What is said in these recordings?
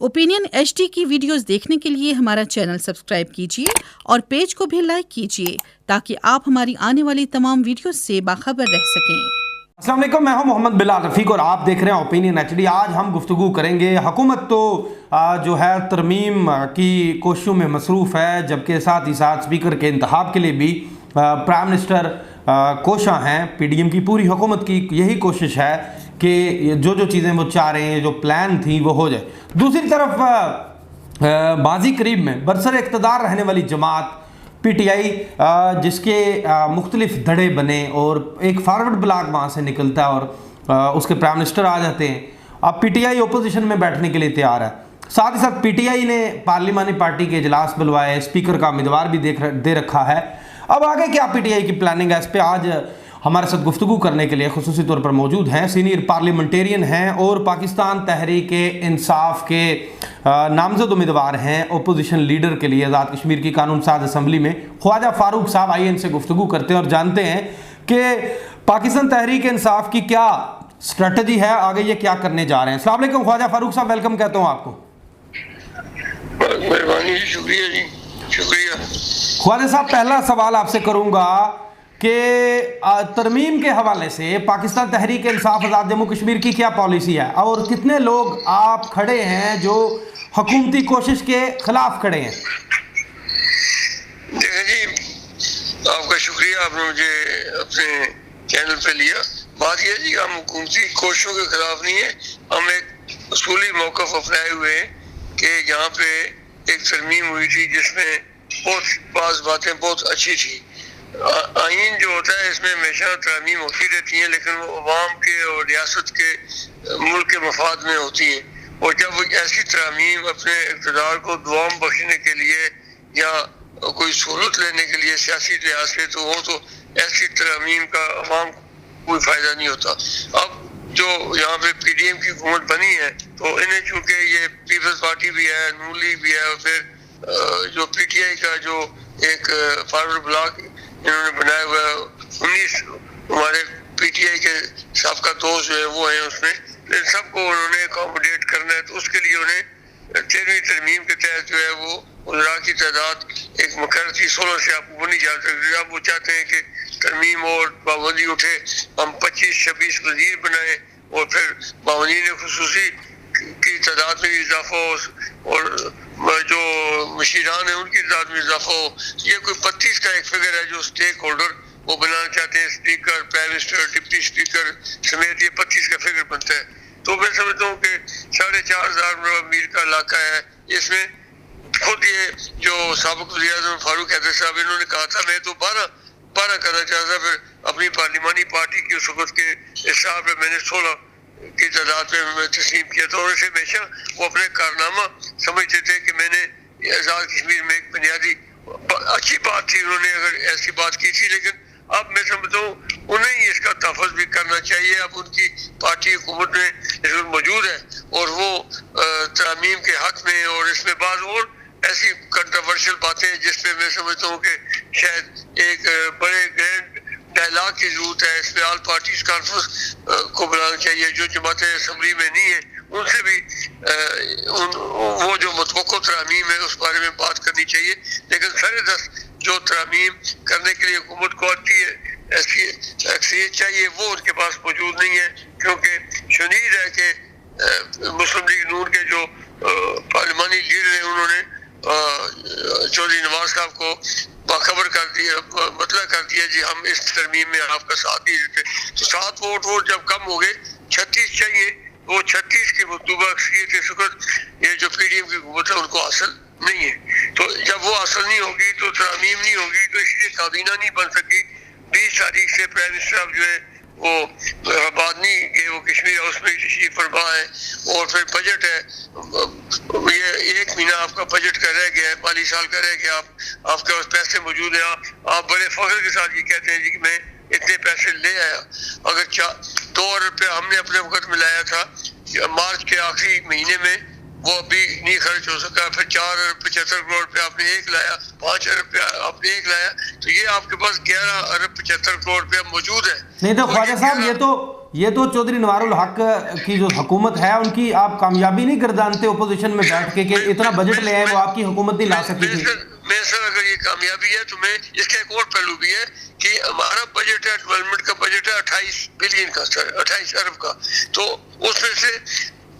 Opinion HD की videos देखने के लिए हमारा चैनल सब्सक्राइब कीजिए और पेज को भी लाइक कीजिए ताकि आप हमारी आने वाली तमाम वीडियोस से बाखबर रह सकें। अस्सलाम वालेकुम, मैं हूं मोहम्मद बिलाल रफ़ीक और आप देख रहे हैं ओपिनियन एचडी। आज हम गुफ्तगू करेंगे। हुकूमत तो जो है तरमीम की कोशिशों में मसरूफ़ है, जबकि साथ ही साथ स्पीकर के इंतखाब के लिए भी प्राइम मिनिस्टर कोशां हैं। पीडीएम की पूरी हुकूमत की यही कोशिश है कि जो जो चीज़ें वो चाह रहे हैं, जो प्लान थी, वो हो जाए। दूसरी तरफ माजी करीब में बरसर इक़्तिदार रहने वाली जमात पीटीआई, जिसके मुख्तलिफ धड़े बने और एक फारवर्ड ब्लॉक वहाँ से निकलता है और उसके प्राइम मिनिस्टर आ जाते हैं। अब पीटीआई ओपोजिशन में बैठने के लिए तैयार है। साथ ही साथ पीटीआई ने पार्लिमानी पार्टी के इजलास बुलवाए, स्पीकर का उम्मीदवार भी दे रखा है। अब आगे क्या पीटीआई की प्लानिंग है, इस पर आज हमारे साथ गुफ्तगू करने के लिए खुसूसी तौर पर मौजूद हैं सीनियर पार्लियामेंटेरियन हैं और पाकिस्तान तहरीक इंसाफ के नामजद उम्मीदवार हैं ओपोजिशन लीडर के लिए आज़ाद कश्मीर की कानून साज असम्बली में, ख्वाजा फारूक साहब। आइए इनसे गुफ्तगू करते हैं और जानते हैं कि पाकिस्तान तहरीक इंसाफ की क्या स्ट्रेटजी है, आगे ये क्या करने जा रहे हैं। अस्सलाम वालेकुम ख्वाजा फारूक साहब, वेलकम कहता हूँ आपको। मेहरबानी, शुक्रिया जी, शुक्रिया। ख्वाजा साहब, पहला सवाल आपसे करूँगा कि तरमीम के हवाले से पाकिस्तान तहरीक इंसाफ आज़ाद जम्मू कश्मीर की क्या पॉलिसी है और कितने लोग आप खड़े हैं जो हुकूमती कोशिश के खिलाफ खड़े हैं? देखिए जी, आपका शुक्रिया, आपने मुझे अपने चैनल पे लिया। बात यह जी, हम हुकूमती कोशिशों के खिलाफ नहीं है। हम एक उसूली मौक़िफ़ अपनाए हुए हैं कि यहाँ पे एक तरमीम हुई थी जिसमें बाज़ बातें बहुत अच्छी थी। आइन जो होता है इसमें हमेशा तरमीम होती रहती हैं, लेकिन वो अवाम के और रियासत के मुल्क के मफाद में होती हैं। और जब ऐसी तरमीम अपने इक़्तिदार को दुआम बख्शने के लिए या कोई सहूलत लेने के लिए सियासी लिहाज से, तो वो तो ऐसी तरमीम का अवाम को कोई फ़ायदा नहीं होता। अब जो यहाँ पे पीडीएम की हुकूमत बनी है, तो इन्हें चूँकि ये पीपल्स पार्टी भी है, नून लीग भी है, और फिर जो पीटीआई का जो एक फॉरवर्ड ब्लॉक इन्होंने बनाया हुआ है, 19 हमारे पीटीआई के साबका दोस्त जो है वो हैं उसमें, इन सबको उन्होंने अकोमोडेट करना है। तो उसके लिए उन्हें 13वीं तरमीम के तहत जो है वो उज़रा की तादाद एक मुकर्रर थी 16 से आपको नहीं जा सकती। अब वो चाहते हैं कि तरमीम और पाबंदी उठे, हम 25-26 वज़ीर बनाए और फिर पाबंदी खुसूसी की तादाद में इजाफा हो और जो मशीरान है उनकी तादाद में इजाफा हो। ये कोई 35 का एक फिगर है जो स्टेक होल्डर वो बनाना चाहते हैं, speaker, prime minister, deputy speaker समेत ये 25 का फिगर बनता है। तो मैं समझता हूँ कि 4,500 मील का इलाका है। इसमें खुद ये जो साबिक़ वज़ीर-ए-आज़म फारूक हैदर साहब, इन्होंने कहा था मैं तो 12 करना चाहता था, फिर अपनी पार्लिमानी पार्टी की उस वक़्त के हिसाब में मैंने 16 की तादाद में तस्लीम किया था। और ऐसे हमेशा वो अपने कारनामा समझते थे कि मैंने आज़ाद कश्मीर में एक बुनियादी अच्छी बात थी, उन्होंने अगर ऐसी बात की थी, लेकिन अब मैं समझता हूँ उन्हें ही इसका तहफ़्फ़ुज़ भी करना चाहिए। अब उनकी पार्टी हुकूमत में मौजूद है और वो तरमीम के हक़ में, और इसमें बाद और ऐसी कंट्रोवर्शियल बातें जिसपे मैं समझता हूँ कि शायद एक बड़े ग्रैंड डायलॉग की जरूरत है। इस पर ऑल पार्टीज कॉन्फ्रेंस को बुलाना चाहिए। जो जमातें असम्बली में नहीं है उनसे भी वो जो मुतवक्को तरमीम है उस बारे में बात करनी चाहिए। लेकिन सर-ए-दस्त जो तरमीम करने के लिए हुकूमत को आती है ऐसी अक्सरियत चाहिए, वो उनके पास मौजूद नहीं है। क्योंकि शुनीद है कि मुस्लिम लीग नून के जो पार्लिमानी लीडर हैं उन्होंने चौधरी नवाज साहब को बाखबर कर दिया, मतलब कर दिया जी हम इस तरमीम में आपका साथ नहीं देते। तो 7 वोट जब कम हो गए, 36 चाहिए, वो 36 की मतलूबा अक्सरियत इस वक्त ये जो पीडीएम की हुकूमत है उनको हासिल नहीं है। तो जब वो हासिल नहीं होगी तो तरमीम नहीं होगी, तो इसलिए काबीना नहीं बन सकी। 20 तारीख से प्राइम मिनिस्टर साहब जो है वो बादनी के वो कश्मीर हाउस में तशरीफ फरमा है और फिर बजट है, ये 1 महीना आपका बजट का रह गया है, माली साल का रह गया, आपके पास पैसे मौजूद हैं, आप बड़े फख्र के साथ ये कहते हैं जी कि मैं इतने पैसे ले आया। अगर 2 अरब रुपया हमने अपने वक्त में लाया था मार्च के आखिरी महीने में, वो अभी नहीं खर्च हो सका। फिर 4.75 करोड़ रुपया आपने एक लाया, 5 अरब रुपया आपने एक लाया, तो ये आपके पास 11.75 करोड़ रुपया मौजूद है। नहीं तो ख्वाजा साहब, ये तो ये तो चौधरी नवारुल हक की जो हुकूमत है उनकी आप कामयाबी नहीं गर्दानते ओपोजिशन में बैठ के कि इतना बजट ले आए वो आपकी हुकूमत नहीं ला सकी थी। मैं सर अगर ये कामयाबी है तो मैं इसका एक और पहलू भी है कि हमारा बजट है, डेवलपमेंट का बजट है 28 बिलियन का सर, 28 अरब का। तो उसमें से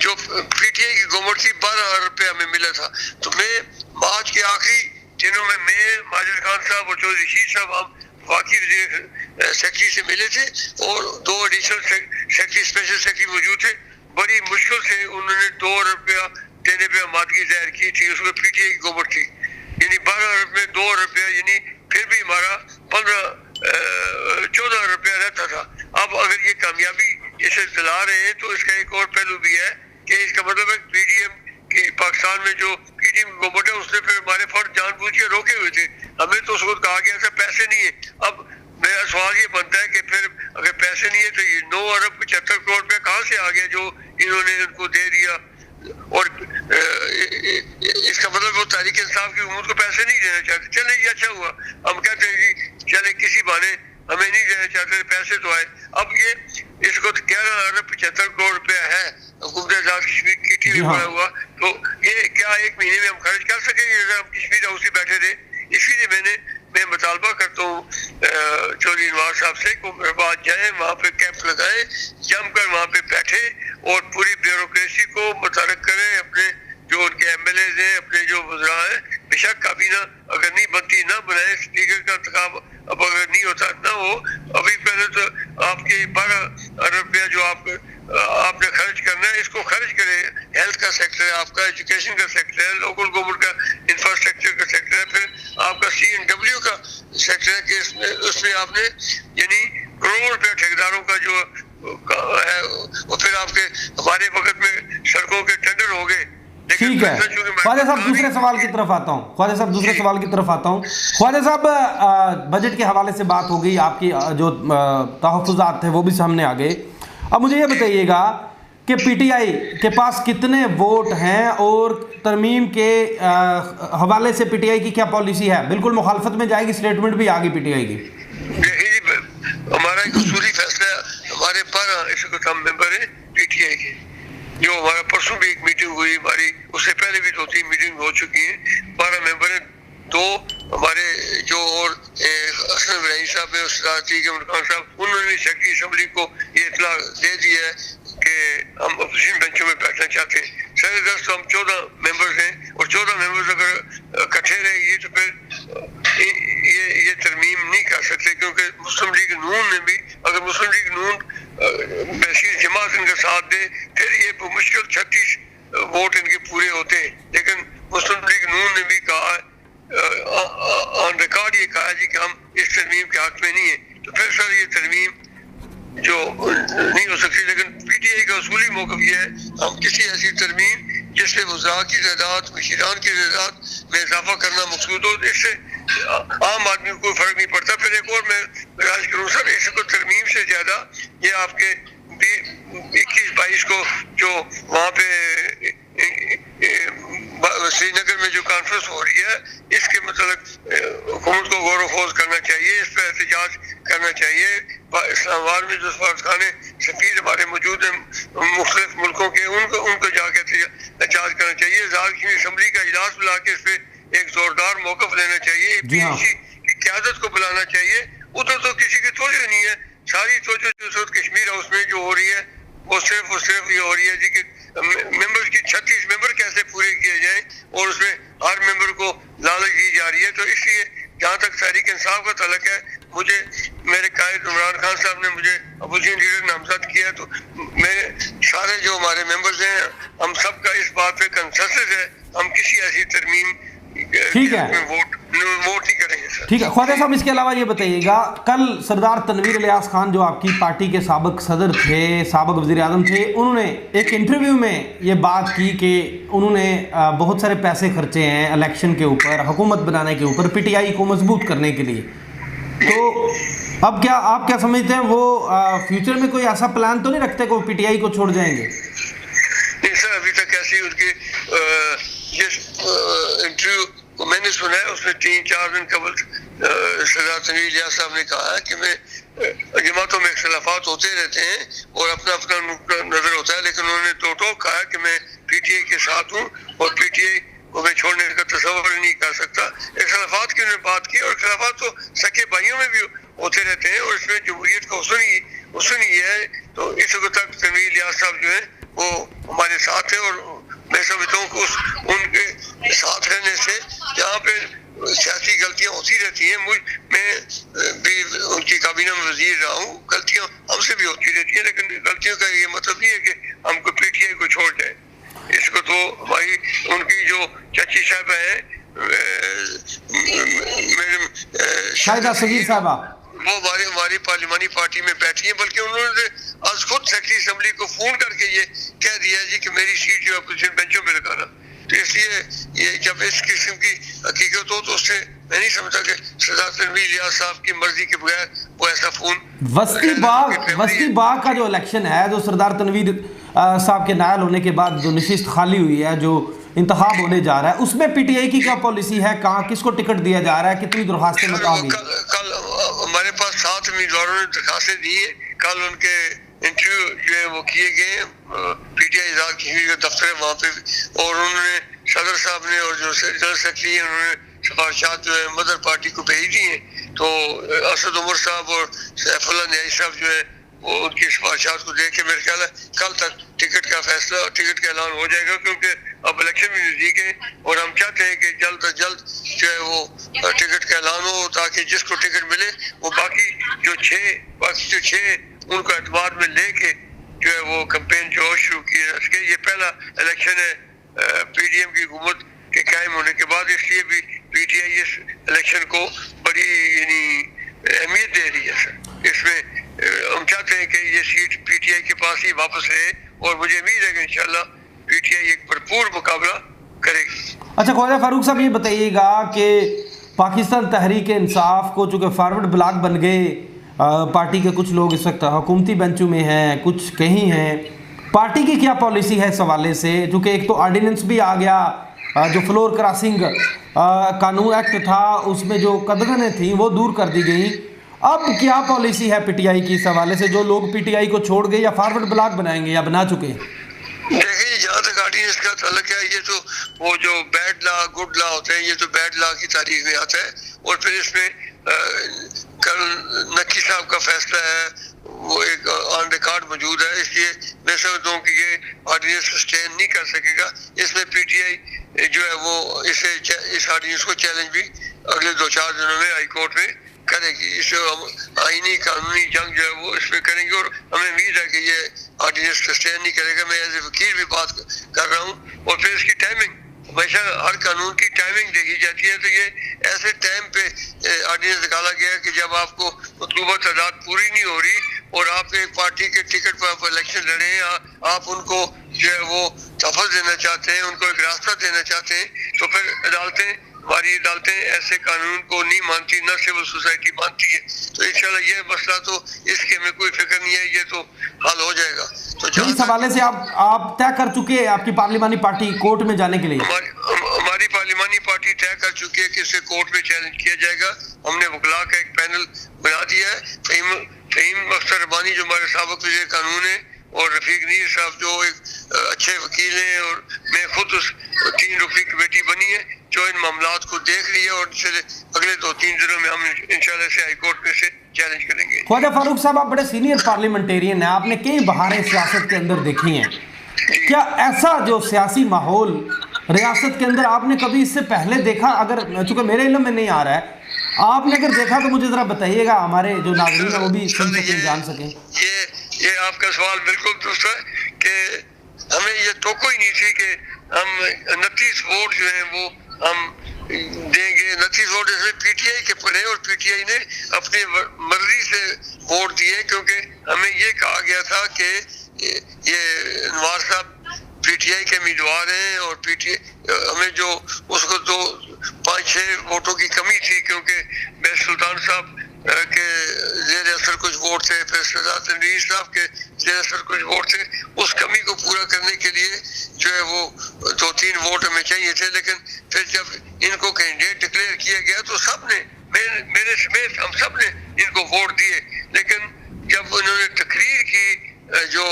जो पीटीआई की गवर्नमेंट थी 12 अरब रुपया हमें मिला था। तो मैं मार्च के आखिरी दिनों में मैं माजिद खान साहब और चौधरी रशीद साहब हम वाकई सेक्रेटरी से मिले थे और 2 एडिशनल सेक्रेटरी स्पेशल सेक्रेटरी मौजूद थे। बड़ी मुश्किल से उन्होंने 2 अरब रुपया देने पे आमादगी जाहिर की थी, उसमें पीटीआई की गवर्नमेंट थी, यानी 12 अरब में 2 अरब रुपया, यानी फिर भी हमारा 14 अरब रुपया रहता था। अब अगर ये कामयाबी इसे दिला रहे हैं तो इसका एक और पहलू भी है कि इसका मतलब है पीडीएम की पाकिस्तान में जो पीडीएम गवर्नमेंट है उसने फिर हमारे फंड जानबूझ के रोके हुए थे। हमें तो उसको कहा गया था पैसे नहीं है। अब मेरा सवाल ये बनता है कि फिर अगर पैसे नहीं है तो ये 9 अरब 75 करोड़ रुपया कहाँ से आ गया जो इन्होंने उनको दे दिया? और इसका मतलब वो तहरीक इंसाफ की हुकूमत को पैसे नहीं देना चाहते। चले ये अच्छा हुआ, हम कहते हैं कि चले किसी बहाने हमें नहीं देना चाहते, पैसे तो आए। अब ये इसको तो 11 अरब 75 करोड़ रुपया है हुकूमत आजाद कश्मीर की टीवी बना हुआ, तो ये क्या 1 महीने में हम खर्च कर सकेंगे? हम कश्मीर हाउस से बैठे थे। इसलिए मैं मुतालबा करता हूँ चौधरी नवाज साहब से को बात जाए, वहाँ पे कैंप लगाए, जमकर वहाँ पे बैठे और पूरी ब्यूरोक्रेसी को मुतहर्रिक करें। अपने जो उनके एमएलए हैं, अपने जो वज़रा हैं, बेशक काबीना अगर नहीं बनती ना बनाए, स्पीकर का इंतखाब अब अगर नहीं होता ना हो। अभी पहले तो आपके 12 अरब रुपया जो आपने खर्च करना है इसको खर्च करें। हेल्थ का सेक्टर है आपका, एजुकेशन का सेक्टर है, लोकल गवर्नमेंट का इंफ्रास्ट्रक्चर का सेक्टर है, फिर आपका CNW का सेक्टर है कि उसमें आपने यानी करोड़ रुपया ठेकेदारों का जो है, और फिर आपके हमारे वक्त में सड़कों के टेंडर हो गए। ठीक है ख्वाजा साहब, दूसरे सवाल की तरफ आता हूँ। ख्वाजा साहब दूसरे सवाल की तरफ आता हूँ। ख्वाजा साहब बजट के हवाले से बात हो गई, आपकी जो तहफ़्फ़ुज़ात थे वो भी सामने आ गए। अब मुझे ये बताइएगा कि पीटीआई के पास कितने वोट हैं और तरमीम के हवाले से पीटीआई की क्या पॉलिसी है? बिल्कुल मुखालफत में जाएगी, स्टेटमेंट भी आ गई पीटीआई की। हमारा एक उसूली फैसला है, हमारे 12 इस वक्त हम मेंबर हैं पीटीआई के, जो हमारा परसों भी एक मीटिंग हुई हमारी, उससे पहले भी 2-3 मीटिंग हो चुकी हैं। 12 मेंबर हैं, 2 हमारे जो और असलम इब्राहिम साहब है, उस्ताद खान साहब, उन्होंने भी सेक्रेटरी असम्बली को ये इतला दे दिया है कि हम अपोजिशन बेंचों में बैठना चाहते हैं। सर दस तो हम 14 मेंबर्स हैं और 14 मेंबर्स अगर इकट्ठे रहेंगे तो फिर ये तरमीम नहीं कर सकते, क्योंकि मुस्लिम लीग नून ने भी, अगर मुस्लिम लीग नून बशीर जमात इनका साथ दे फिर ये मुश्किल 36 वोट इनके पूरे होते हैं। लेकिन मुस्लिम लीग नून ने भी कहा, ऑन रिकॉर्ड ये कहा जी कि हम इस तरमीम के हक में नहीं है। तो फिर सर ये तरमीम जो नहीं हो सकती। लेकिन पीटीआई का उसूली मौक़िफ़ ये है, हम किसी ऐसी तरमीम जिससे वज़रा की तादाद, मशीरान की तादाद में इजाफा करना मकसूद हो, इससे आम आदमी को कोई फ़र्क नहीं पड़ता। फिर एक और मैं राज करूँ सर, इसको तरमीम से ज़्यादा ये आपके 21-22 को जो वहाँ पे श्रीनगर में जो कॉन्फ्रेंस हो रही है, इसके मतलब हुकूमत को गौर खोज करना चाहिए, इस पर एहतजाज करना चाहिए। इस्लामाबाद में जो सफारतखाने सफीर हमारे मौजूद हैं मुख्तलिफ मुल्कों के, उनको जाके एहतजाज करना चाहिए। आज़ाद की असम्बली का इजलास बुला के इस पर एक जोरदार मौक़िफ़ लेना चाहिए, पीएसी की क़यादत को बुलाना चाहिए। उधर तो किसी की तवज्जो नहीं है, सारी तवज्जो जो कश्मीर हाउस में जो हो रही है वो सिर्फ ये हो रही है जी कि मेंबर्स की 36 मेंबर कैसे पूरे किए जाएं और उसमें हर मेंबर को लालच दी जा रही है। तो इसलिए जहाँ तक तहरीक इंसाफ का तल्लुक है, मुझे मेरे कायद इमरान खान साहब ने मुझे अपोजिशन लीडर नामजद किया, तो मेरे सारे जो हमारे मेंबर्स हैं हम सब का इस बात पे कंसेंसस है, हम किसी ऐसी तरमीम ठीक है वोट नहीं करेंगे सर। ठीक है ख्वाजा साहब, इसके अलावा ये बताइएगा, कल सरदार तनवीर इलियास खान जो आपकी पार्टी के साबिक सदर थे, साबिक वज़ीर आज़म थे, उन्होंने एक इंटरव्यू में ये बात की कि उन्होंने बहुत सारे पैसे खर्चे हैं इलेक्शन के ऊपर, हुकूमत बनाने के ऊपर, पीटीआई को मजबूत करने के लिए। तो अब क्या आप क्या समझते हैं, वो फ्यूचर में कोई ऐसा प्लान तो नहीं रखते कि वो पीटीआई को छोड़ जाएंगे? नहीं सर, अभी तक ऐसी उनकी जिस इंटरव्यू को मैंने सुना है उसमें 3-4 दिन कबल सरदार तनवीर इलियास साहब ने कहा है कि मैं जमातों में इख्तलाफात होते रहते हैं और अपना अपना नजर होता है, लेकिन उन्होंने तो कहा कि मैं पीटीआई के साथ हूँ और पीटीआई को मैं छोड़ने का तस्वर नहीं कर सकता। इख्तलाफात की उन्होंने बात की और इख्तलाफात तो सके भाइयों में भी होते रहते हैं और इसमें जमहूरियत का हुस्न ही है। तो इस वक्त तक तनवीर इलियास साहब जो है वो हमारे साथ है और मैं समझता हूँ कि उनके साथ रहने से जहाँ पे सियासी गलतियाँ होती रहती हैं, मैं भी उनकी काबीना में वजीर रहा हूँ, गलतियाँ हमसे भी होती रहती हैं, लेकिन गलतियों का ये मतलब नहीं है कि हमको पीटीआई को छोड़ जाए। इसको तो भाई उनकी जो चाची साहब है शाहिदा सगीर साहबा, वो हमारी पार्लिमानी पार्टी में बैठी है, बल्कि उन्होंने आज खुद सेक्रेटरी असेंबली को फोन करके ये कह दिया जी कि मेरी सीट जो अपोजिशन बेंचों में लगाना। तो इसलिए ये जब इस किस्म की हकीकत हो तो उससे मैं नहीं समझता कि सरदार तनवीर इलियास साहब की मर्जी के बगैर वो ऐसा फोन। वस्ती बाग का जो इलेक्शन है, जो सरदार तनवीर साहब के नायल होने के बाद जो नशिस्त खाली हुई है, जो इंतखाब होने जा रहा है, उसमें पीटीआई की क्या पॉलिसी है? कहाँ किसको टिकट दिया जा रहा है? कितनी दरखास्तें मुताबिक? कल हमारे पास 7 उम्मीदवारों ने दरखास्तें दी है। कल उनके इंटरव्यू जो है वो किए गए पीटीआई के दफ्तर है वहाँ पे, और उन्होंने सदर साहब ने और जो जनरल सेक्रेटरी है उन्होंने सिफारिशात जो है मदर पार्टी को भेज दी है। तो असद उमर साहब और सैफुल्लाह न्याई साहब जो है वो उनकी सिफारिशात को देख के मेरे ख्याल है कल तक टिकट का फैसला और टिकट का ऐलान हो जाएगा, क्योंकि अब इलेक्शन भी नजदीक है और हम चाहते हैं कि जल्द अज जल्द जो है वो टिकट का ऐलान हो, ताकि जिसको टिकट मिले वो बाकी जो छः उनको एतबार में लेके जो है वो कैंपेन जो शुरू की है। इसके ये पहला इलेक्शन है पीडीएम की हुकूमत के कायम होने के बाद, इसलिए भी पीटीआई इस इलेक्शन को बड़ी यानी अहमियत दे रही है सर। इसमें हम चाहते हैं कि ये सीट पीटीआई के पास ही वापस रहे और मुझे उम्मीद है कि इंशाल्लाह पीटीआई एक भरपूर मुकाबला करेगी। अच्छा ख्वाजा फारूक साहब, ये बताइएगा कि पाकिस्तान तहरीक इंसाफ को चूँकि फॉरवर्ड ब्लॉक बन गए, पार्टी के कुछ लोग इस वक्त हुकूमती बेंचों में हैं, कुछ कहीं हैं, पार्टी की क्या पॉलिसी है इस हवाले से? चूँकि एक तो ऑर्डिनेंस भी आ गया, जो फ्लोर क्रॉसिंग कानून एक्ट था उसमें जो कदगनें थी वो दूर कर दी गई। अब क्या पॉलिसी है पीटीआई की इस हवाले से? जो लोग पीटीआई को छोड़ गए या फॉरवर्ड ब्लॉक बनाएंगे या बना चुके हैं? देखिए, जहाँ तक ऑर्डिनेंस का ताल्लुक है, ये तो वो जो बैड लॉ गुड लॉ होते हैं, ये तो बैड लॉ की तारीख में आता है। और फिर इसमें कल नक्की साहब का फैसला है, वो एक ऑन रिकॉर्ड मौजूद है, इसलिए मैं समझता हूँ कि ये ऑर्डिनेंस सस्टेन नहीं कर सकेगा। इसमें पीटीआई जो है वो इस ऑर्डिनेंस को चैलेंज भी अगले 2-4 दिनों में हाई कोर्ट में करेगी। इसे हम आईनी कानूनी जंग जो है वो इसमें करेंगे और हमें उम्मीद है कि ये ऑर्डिनेंस सस्टेन नहीं करेगा। मैं एज ए वकील भी बात कर रहा हूँ। और फिर इसकी टाइमिंग, हमेशा हर कानून की टाइमिंग देखी जाती है, तो ये ऐसे टाइम पे ऑर्डिनेंस निकाला गया कि जब आपको मतलूबा तादाद पूरी नहीं हो रही और आप एक पार्टी के टिकट पर आप इलेक्शन लड़े हैं, आप उनको जो है वो तहफ़्फ़ुज़ देना चाहते हैं, उनको एक रास्ता देना चाहते हैं, तो फिर हमारी अदालतें ऐसे कानून को नहीं मानती, ना सिविल सोसाइटी मानती है। तो इंशाल्लाह ये मसला तो इसके हमें कोई फिक्र नहीं है, ये तो हल हो जाएगा। तो इस हवाले से आप तय कर चुके हैं आपकी पार्लिमानी पार्टी कोर्ट में जाने के लिए? हमारी पार्लिमानी पार्टी तय कर चुकी है कि इसे कोर्ट में चैलेंज किया जाएगा। हमने वकला का एक पैनल बना दिया है। फहीम अख्तर रबानी जो हमारे साबिक़ वज़ीर कानून है और रफीक नीर साहब जो एक अच्छे वकील हैं, और मैं खुद उस 3 रुकनी कमेटी बनी है जो इन मामलात को देख रही है, और अगले 2-3 दिनों में हम इंशाल्लाह से हाई कोर्ट में से चैलेंज करेंगे। ख्वाजा फारूक साहब, आप बड़े सीनियर पार्लियामेंटेरियन हैं, आपने कई बहारें सियासत के अंदर देखी हैं। क्या ऐसा जो सियासी माहौल रियासत के अंदर आपने कभी इससे पहले देखा? अगर चूँकि मेरे इल्म में नहीं आ रहा है, आपने अगर देखा तो मुझे ज़रा बताइएगा, हमारे जो नागरिक हैं वो भी सुन सकें, जान सकें। ये आपका सवाल बिल्कुल दुरुस्त है कि हमें ये तो कोई नहीं थी कि हम 29 वोट जो है वो हम देंगे। 29 वोट इसमें पीटीआई के पड़े और पीटीआई ने अपनी मर्जी से वोट दिए, क्योंकि हमें ये कहा गया था कि ये नवाज साहब पीटीआई के उम्मीदवार हैं और पीटीआई हमें जो उसको तो 5-6 वोटों की कमी थी, क्योंकि बैस सुल्तान साहब के ज़ेर असर कुछ वोट थे, फिर सरदार तनवीर साहब के ज़ेर असर कुछ वोट थे। उस कमी को पूरा करने के लिए जो है वो 2-3 वोट हमें चाहिए थे, लेकिन फिर जब इनको कैंडिडेट डिक्लेयर किया गया तो सबने, मेरे समेत हम सब ने इनको वोट दिए। लेकिन जब उन्होंने तकरीर की, जो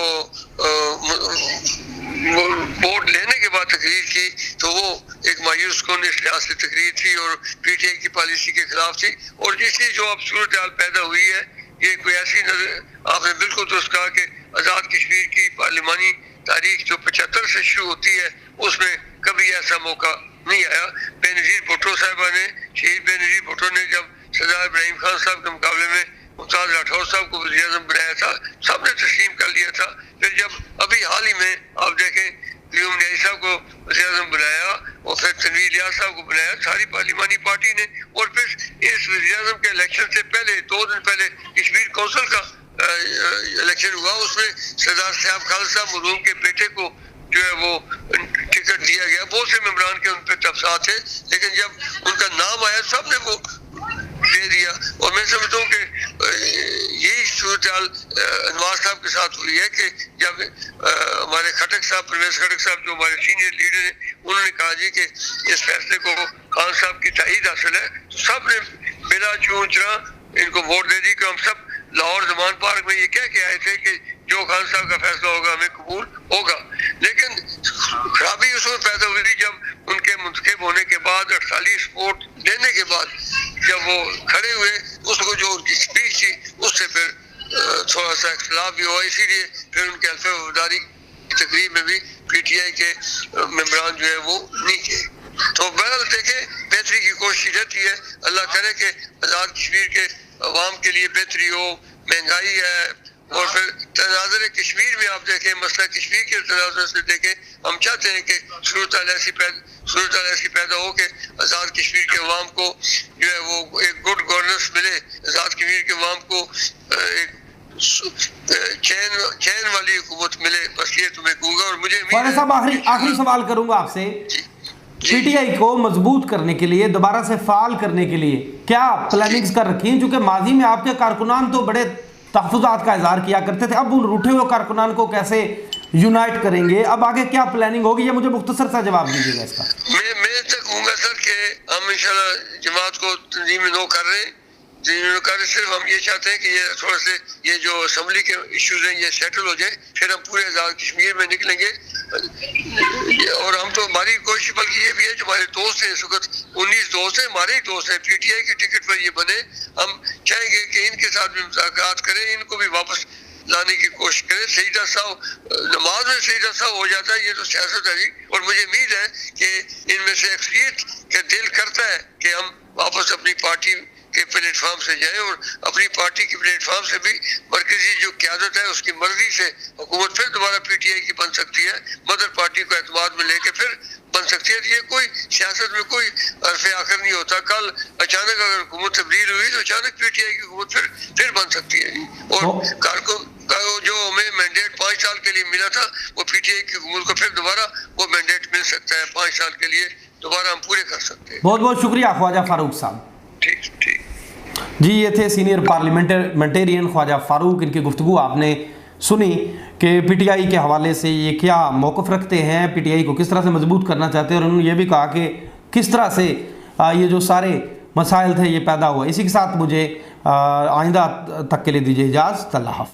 वोट लेने के बाद तकरीर की, तो वो एक मायूस कौन इस लिहाज से तकरीर थी और पीटीआई की पॉलिसी के खिलाफ थी। और इसलिए जो अब सूरत हाल पैदा हुई है, ये कोई ऐसी नजर, आपने बिल्कुल दुरुस्त कहा कि आज़ाद कश्मीर की पार्लिमानी तारीख जो 75 से शुरू होती है, उसमें कभी ऐसा मौका नहीं आया। बेनज़ीर भुट्टो साहबा ने, शहीद बेनज़ीर भुट्टो ने जब सरदार इब्राहिम खान साहब के मुकाबले में मुमताज़ राठौर साहब को वज़ीर आज़म बनाया था, सबने तस्लीम कर लिया था। फिर जब अभी हाल ही में आप देखें क़याम न्यासी साहब को वज़ीर आज़म बनाया और फिर तनवीर इलियास साहब को बनाया सारी पार्लिमानी पार्टी ने। और फिर इस वज़ीर आज़म के इलेक्शन से पहले 2 दिन पहले कश्मीर कौंसिल का इलेक्शन हुआ, उसमें सरदार साहब खालिद साहब मरहूम के बेटे को जो है वो टिकट दिया गया। बहुत से मेंबरान के उन पर तबसा थे, लेकिन जब उनका नाम आया सबने वो दे दिया। और मैं समझता हूँ कि यही सूरत हाल अनवार साहब के साथ हुई है कि जब हमारे खटक साहब, परवेज खटक साहब जो हमारे सीनियर लीडर हैं, उन्होंने कहा जी कि इस फैसले को खान साहब की ताईद हासिल है, तो सब ने बिना चूं चरा इनको वोट दे दी। कि हम सब लाहौर जमान पार्क में ये कह के आए थे कि जो खान साहब का फैसला होगा हमें कबूल होगा। लेकिन खराबी उसमें पैदा हुई जब उनके मुंतखब होने के बाद 48 वोट देने के बाद जब वो खड़े हुए, उसको जो उनकी स्पीच थी उससे फिर थोड़ा सा इख्तिलाफ भी हुआ। इसीलिए फिर उनके हल्फे वफादारी की तकरीब में भी पीटीआई के मेंबरान जो है वो नहीं गए। तो बहरहाल देखें, बेहतरी की कोशिश रहती है। अल्लाह करे कि आज़ाद कश्मीर के अवाम के लिए बेहतरी हो। महंगाई है और फिर तनाज़ुर कश्मीर में आप देखें, मसला कश्मीर के तनाज़ुर से देखें, हम चाहते हैं कि सूरत हाल ऐसी पैदा हो कि आज़ाद कश्मीर के अवाम को जो है वो एक गुड गवर्नेंस मिले, आज़ाद कश्मीर के अवाम को एक चैन वाली हुकूमत मिले। बस ये तुम्हें कहूँगा। और मुझे साहब आखिरी सवाल करूंगा आपसे, पीटीआई को मजबूत करने के लिए, दोबारा से फाल करने के लिए क्या प्लानिंग्स कर रखी हैं? क्योंकि माजी में आपके कारकुनान तो बड़े तहफ़्फ़ुज़ात का इज़हार किया करते थे, अब उन रूठे हुए कारकुनान को कैसे यूनाइट करेंगे? अब आगे क्या प्लानिंग होगी, ये मुझे मुख्तसर सा जवाब दीजिएगा इसका। मैं तक कहूँगा सर कि हम इंशाल्लाह जमात को तंजीम नो कर रहे हैं। सिर्फ हम ये चाहते हैं कि ये थोड़ा से ये जो असम्बली के इश्यूज हैं ये सेटल हो जाए, फिर हम पूरे आज़ाद कश्मीर में निकलेंगे। और हम तो, हमारी कोशिश बल्कि ये भी है, जो हमारे दोस्त हैं इस वक्त 19 दोस्त हैं, हमारे ही दोस्त हैं, पीटीआई की टिकट पर ये बने। हम चाहेंगे कि इनके साथ भी मुज़ाकरात करें, इनको भी वापस लाने की कोशिश करें। सईदा साहब नमाज में सईदा साहब हो जाता है, ये तो सियासत है जी। और मुझे उम्मीद है कि इनमें से अक्सरियत का दिल करता है कि हम वापस अपनी पार्टी के प्लेटफॉर्म से जाए और अपनी पार्टी की प्लेटफॉर्म से भी मरकजी जो क़यादत है उसकी मर्जी से हुकूमत फिर दोबारा पीटीआई की बन सकती है, मदर पार्टी को एतमाद में लेके फिर बन सकती है। ये कोई सियासत में कोई अर्फ़े आखिर नहीं होता। कल अचानक अगर हुकूमत तब्दील हुई तो अचानक पीटीआई की हुकूमत फिर बन सकती है। और कारकुन का जो हमें मैंडेट 5 साल के लिए मिला था, वो पीटीआई की हुकूमत को फिर दोबारा वो मैंडेट मिल सकता है 5 साल के लिए, दोबारा हम पूरे कर सकते हैं। बहुत बहुत शुक्रिया ख्वाजा फारूक साहब। ठीक जी, ये थे सीनियर पार्लियामेंटेरियन ख्वाजा फारूक। इनकी गुफ्तगू आपने सुनी कि पीटीआई के हवाले से ये क्या मौक़िफ़ रखते हैं, पीटीआई को किस तरह से मजबूत करना चाहते हैं, और उन्होंने ये भी कहा कि किस तरह से ये जो सारे मसाइल थे ये पैदा हुआ। इसी के साथ मुझे आइंदा तक के लिए दीजिए इजाज़त। अल्लाह हाफ़िज़।